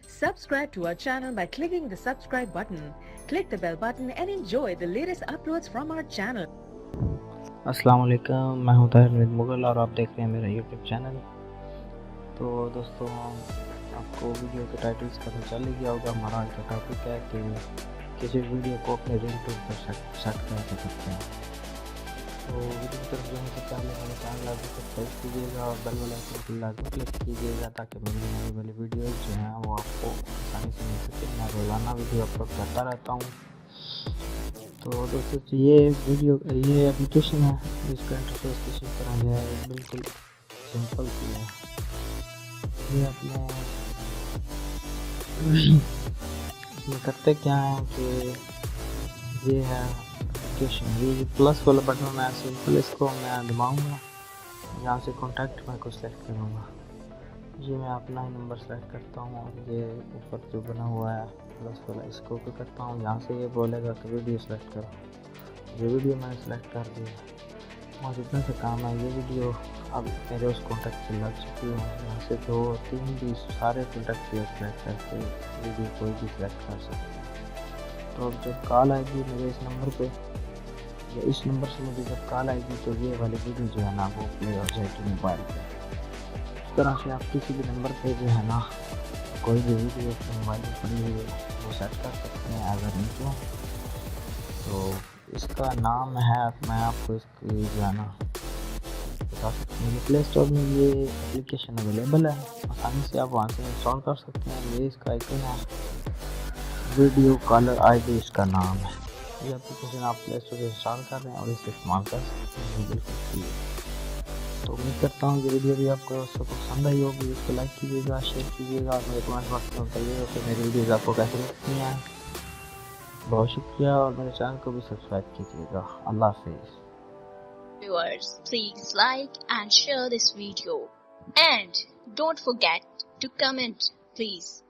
Subscribe to our channel by clicking the subscribe button. Click the bell button and enjoy the latest uploads from our channel. अस्सलाम वालेकुम, मैं हूं ताहिर मुगल और आप देख रहे हैं मेरा यूट्यूब चैनल। तो दोस्तों, आपको वीडियो के टाइटल से पता चल ही गया होगा। हमारा आज का टॉपिक है कि किसी वीडियो को अपने रिंगटोन पर सेट कैसे करते हैं। तो वीडियो की तरफ जाने से पहले मेरे चैनल लाइक सब्सक्राइब कीजिएगा और बेल वाला आइकन को लाजमी क्लिक कीजिएगा ताकि मेरी आने वाली वीडियोज़ जो हैं वो आपको आसानी से मिल सके। मैं रोज़ाना वीडियो अपलोड करता रहता हूँ। तो दोस्तों, ये एप्लीकेशन है जिसका इंटरफेस किसी तरह है, बिल्कुल सिंपल सी है। ये अपने इसमें करते क्या है कि ये है एप्लीकेशन, ये प्लस वाला बटन है, सिंपल इसको मैं दबाऊंगा, यहाँ से कॉन्टैक्ट में को सेलेक्ट करूँगा। ये मैं अपना ही नंबर सेलेक्ट करता हूँ और ये ऊपर जो बना हुआ है प्लस वाला इसको भी करता हूँ। यहाँ से ये बोलेगा कि वीडियो सेलेक्ट करो। ये वीडियो मैंने सेलेक्ट कर दिया और इतना सा काम है। ये वीडियो अब मेरे उस कॉन्टैक्ट से लग चुकी है। यहाँ से 2-3 भी सारे कॉन्टैक्ट सेलेक्ट करके वीडियो कोई भी सेलेक्ट कर सकते हैं। तो अब जब कॉल आएगी मेरे इस नंबर पे या इस नंबर से मुझे जब कॉल आएगी तो ये वाली वीडियो जो है ना वो प्ले हो जाएगी मोबाइल पर। इस तरह से आप किसी भी नंबर पे जो है ना कोई भी वीडियो अपने मोबाइल में पड़ी हुई है वो सेट कर सकते हैं एज रिंगटोन। तो इसका नाम है, मैं आपको इसकी जो है ना बता सकता हूँ। प्ले स्टोर में ये एप्लीकेशन अवेलेबल है, आसानी से आप वहाँ से इंस्टॉल कर सकते हैं। ये इसका आइकन है, वीडियो कॉलर आईडी इसका नाम है। ये एप्लीकेशन आप प्ले स्टोर से इंस्टॉल कर रहे हैं और इसे इस्तेमाल कर सकते हैं, बिल्कुल फ्री है। तो उम्मीद करता हूँ ये वीडियो भी आपको पसंद आई होगी। इसको लाइक कीजिएगा, शेयर कीजिएगा और मेरे कमेंट बॉक्स में बताइएगा कि मेरी वीडियोज़ आपको कैसे लगती हैं। बहुत शुक्रिया और मेरे चैनल को भी सब्सक्राइब कीजिएगा। अल्लाह हाफिज़। Viewers, please like and share this video and don't forget to comment, please.